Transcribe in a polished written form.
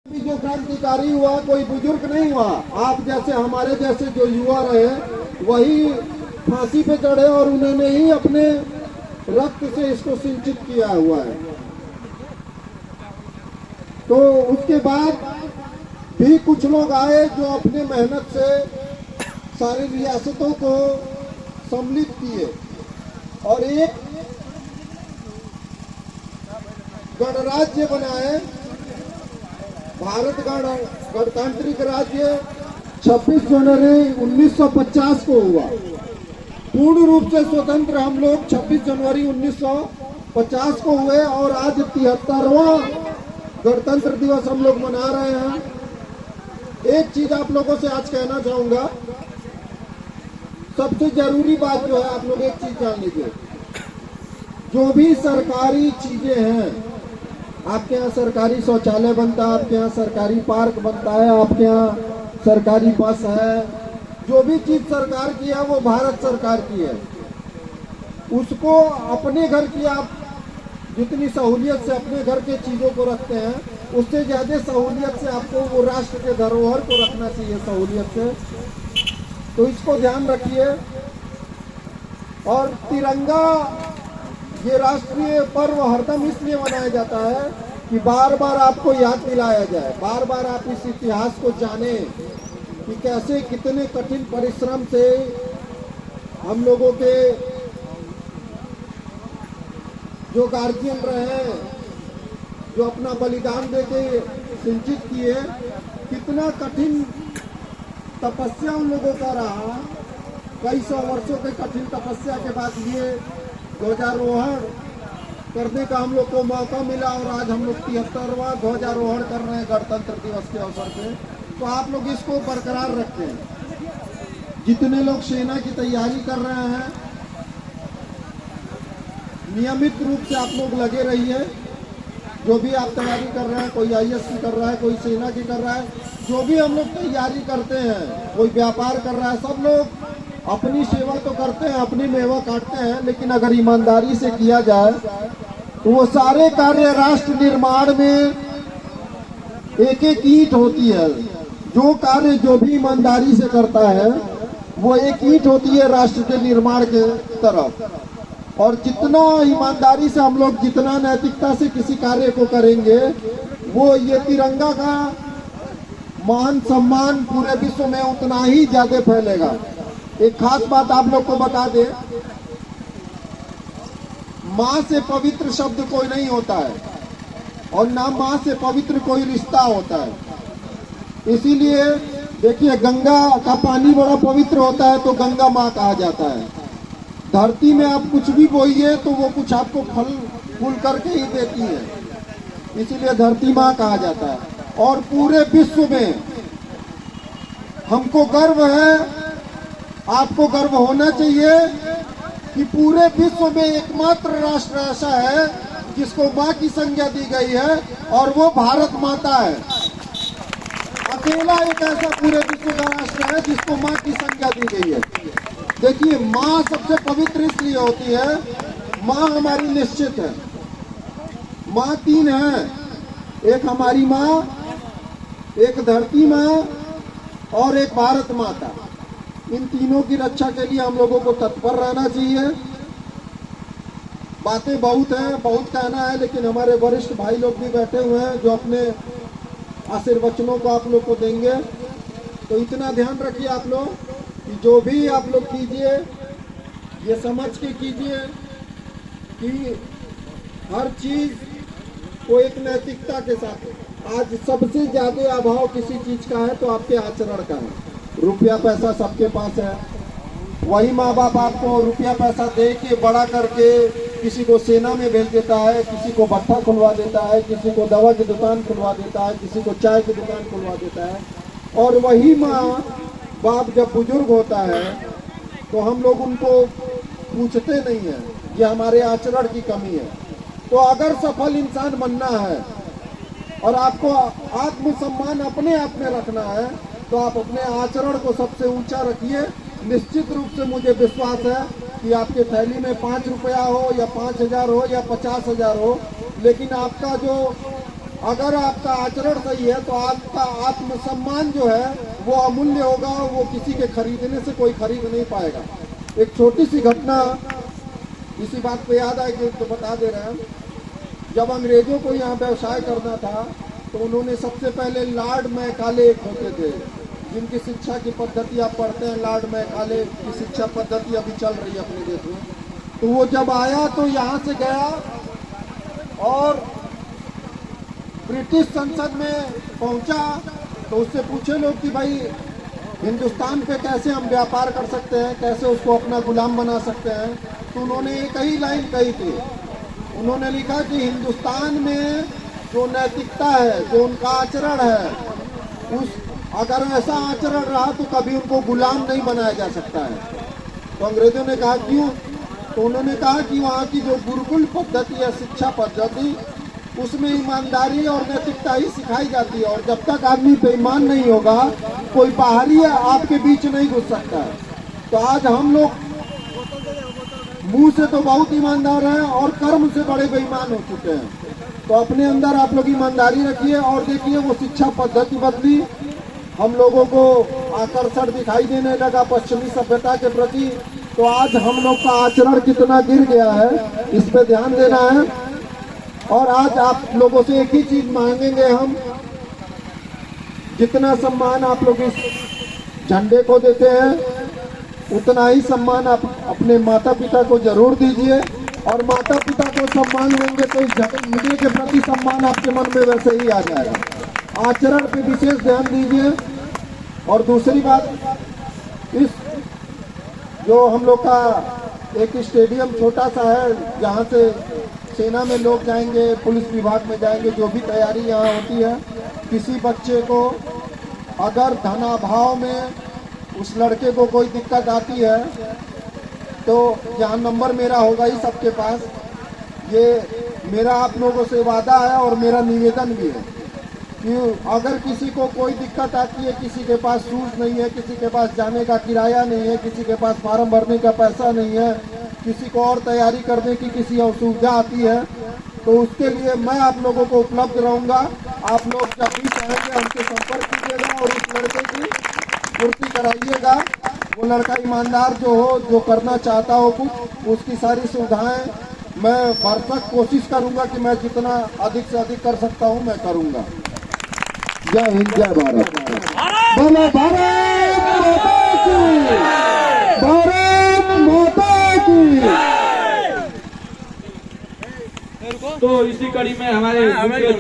जो क्रांतिकारी हुआ कोई बुजुर्ग नहीं हुआ। आप जैसे हमारे जैसे जो युवा रहे वही फांसी पे चढ़े और उन्होंने ही अपने रक्त से इसको सिंचित किया हुआ है। तो उसके बाद भी कुछ लोग आए जो अपने मेहनत से सारी रियासतों को सम्मिलित किए और एक गणराज्य बनाए। भारत गणतांत्रिक राज्य 26 जनवरी 1950 को हुआ। पूर्ण रूप से स्वतंत्र हम लोग 26 जनवरी 1950 को हुए और आज 73वां गणतंत्र दिवस हम लोग मना रहे हैं। एक चीज आप लोगों से आज कहना चाहूंगा, सबसे जरूरी बात जो है आप लोग एक चीज जान लीजिए, जो भी सरकारी चीजें हैं, आपके यहाँ सरकारी शौचालय बनता है, आपके यहाँ सरकारी पार्क बनता है, आपके यहाँ सरकारी बस है, जो भी चीज सरकार की है वो भारत सरकार की है। उसको अपने घर की आप जितनी सहूलियत से अपने घर के चीजों को रखते हैं उससे ज्यादा सहूलियत से आपको वो राष्ट्र के धरोहर को रखना चाहिए सहूलियत से। तो इसको ध्यान रखिए। और तिरंगा ये राष्ट्रीय पर्व हरदम इसलिए मनाया जाता है कि बार बार आपको याद दिलाया जाए, बार बार आप इस इतिहास को जाने कि कैसे कितने कठिन परिश्रम से हम लोगों के जो गार्जियन रहे, जो अपना बलिदान देके सिंचित किए, कितना कठिन तपस्या उन लोगों का रहा। कई सौ वर्षों के कठिन तपस्या के बाद ये ध्वजारोहण करने का हम लोग को मौका मिला और आज हम लोग 73वां ध्वजारोहण कर रहे हैं गणतंत्र दिवस के अवसर पे। तो आप लोग इसको बरकरार रखें। जितने लोग सेना की तैयारी कर रहे हैं नियमित रूप से आप लोग लगे रहिए। जो भी आप तैयारी कर रहे हैं, कोई आईएएस की कर रहा है, कोई सेना की कर रहा है, जो भी हम लोग तैयारी करते हैं, कोई व्यापार कर रहा है, सब लोग अपनी सेवा तो करते हैं, अपनी मेवा काटते हैं, लेकिन अगर ईमानदारी से किया जाए तो वो सारे कार्य राष्ट्र निर्माण में एक एक ईंट होती है। जो कार्य जो भी ईमानदारी से करता है वो एक ईंट होती है राष्ट्र के निर्माण के तरफ। और जितना ईमानदारी से हम लोग जितना नैतिकता से किसी कार्य को करेंगे वो ये तिरंगा का मान सम्मान पूरे विश्व में उतना ही ज्यादा फैलेगा। एक खास बात आप लोग को बता दे, माँ से पवित्र शब्द कोई नहीं होता है और ना माँ से पवित्र कोई रिश्ता होता है। इसीलिए देखिए गंगा का पानी बड़ा पवित्र होता है तो गंगा माँ कहा जाता है। धरती में आप कुछ भी बोइए तो वो कुछ आपको फल फूल करके ही देती है, इसीलिए धरती माँ कहा जाता है। और पूरे विश्व में हमको गर्व है, आपको गर्व होना चाहिए कि पूरे विश्व में एकमात्र राष्ट्र ऐसा है जिसको माँ की संज्ञा दी गई है और वो भारत माता है। अकेला एक ऐसा पूरे विश्व का राष्ट्र है जिसको माँ की संज्ञा दी गई है। देखिए माँ सबसे पवित्र इसलिए होती है, माँ हमारी निश्चित है। माँ तीन है, एक हमारी माँ, एक धरती माँ और एक भारत माता। इन तीनों की रक्षा के लिए हम लोगों को तत्पर रहना चाहिए। बातें बहुत हैं, बहुत कहना है, लेकिन हमारे वरिष्ठ भाई लोग भी बैठे हुए हैं जो अपने आशीर्वचनों को आप लोग को देंगे। तो इतना ध्यान रखिए आप लोग कि जो भी आप लोग कीजिए ये समझ के कीजिए कि हर चीज को एक नैतिकता के साथ। आज सबसे ज्यादा अभाव किसी चीज का है तो आपके आचरण का है। रुपया पैसा सबके पास है, वही माँ बाप आपको रुपया पैसा दे के बड़ा करके किसी को सेना में भेज देता है, किसी को भट्ठा खुलवा देता है, किसी को दवा की दुकान खुलवा देता है, किसी को चाय की दुकान खुलवा देता है। और वही माँ बाप जब बुजुर्ग होता है तो हम लोग उनको पूछते नहीं है, ये हमारे आचरण की कमी है। तो अगर सफल इंसान बनना है और आपको आत्मसम्मान अपने आप में रखना है तो आप अपने आचरण को सबसे ऊंचा रखिए। निश्चित रूप से मुझे विश्वास है कि आपके थैली में 5 रुपया हो या 5,000 हो या 50,000 हो, लेकिन आपका जो अगर आपका आचरण सही है तो आपका आत्मसम्मान जो है वो अमूल्य होगा, वो किसी के खरीदने से कोई खरीद नहीं पाएगा। एक छोटी सी घटना इसी बात पे याद आए कि तो बता दे रहे हैं। जब अंग्रेजों को यहाँ व्यवसाय करना था तो उन्होंने सबसे पहले लॉर्ड मैकाले एक होते थे, जिनकी शिक्षा की पद्धति आप पढ़ते हैं, लॉर्ड मैकाले की शिक्षा पद्धति अभी चल रही है अपने देश में। तो वो जब आया तो यहाँ से गया और ब्रिटिश संसद में पहुंचा तो उससे पूछे लोग कि भाई हिंदुस्तान पे कैसे हम व्यापार कर सकते हैं, कैसे उसको अपना गुलाम बना सकते हैं। तो उन्होंने एक ही लाइन कही थी, उन्होंने लिखा कि हिंदुस्तान में जो नैतिकता है, जो उनका आचरण है, उस अगर ऐसा आचरण रहा तो कभी उनको गुलाम नहीं बनाया जा सकता है। तो अंग्रेजों ने कहा क्यों? तो उन्होंने कहा कि वहाँ की जो गुरुकुल पद्धति है, शिक्षा पद्धति, उसमें ईमानदारी और नैतिकता ही सिखाई जाती है, और जब तक आदमी बेईमान नहीं होगा कोई बाहरी आपके बीच नहीं घुस सकता है। तो आज हम लोग मुंह से तो बहुत ईमानदार हैं और कर्म से बड़े बेईमान हो चुके हैं। तो अपने अंदर आप लोग ईमानदारी रखिए और देखिए वो शिक्षा पद्धति बदली, हम लोगों को आकर्षण दिखाई देने लगा पश्चिमी सभ्यता के प्रति। तो आज हम लोग का आचरण कितना गिर गया है, इस पे ध्यान देना है। और आज आप लोगों से एक ही चीज मांगेंगे हम, जितना सम्मान आप लोग इस झंडे को देते हैं उतना ही सम्मान आप अपने माता पिता को जरूर दीजिए, और माता पिता को सम्मान देंगे तो इस झंडे के प्रति सम्मान आपके मन में वैसे ही आ जाएगा। आचरण पे विशेष ध्यान दीजिए। और दूसरी बात, इस जो हम लोग का एक स्टेडियम छोटा सा है जहाँ से सेना में लोग जाएंगे, पुलिस विभाग में जाएंगे, जो भी तैयारी यहाँ होती है, किसी बच्चे को अगर धनाभाव में उस लड़के को कोई दिक्कत आती है तो यहाँ नंबर मेरा होगा ही सबके पास। ये मेरा आप लोगों से वादा है और मेरा निवेदन भी है कि अगर किसी को कोई दिक्कत आती है, किसी के पास शूज नहीं है, किसी के पास जाने का किराया नहीं है, किसी के पास फार्म भरने का पैसा नहीं है, किसी को और तैयारी करने की किसी असुविधा आती है, तो उसके लिए मैं आप लोगों को उपलब्ध रहूँगा। आप लोग जब भी चाहेंगे हमसे संपर्क कीजिएगा और उस लड़के की पूर्ति कराइएगा। वो लड़का ईमानदार जो हो, जो करना चाहता हो कुछ, उसकी सारी सुविधाएं मैं भरसक कोशिश करूंगा कि मैं जितना अधिक से अधिक कर सकता हूं मैं करूंगा। जय हिंद, जय भारत। बोलो भारत माता की, भारत माता की। तो इसी कड़ी में हमारे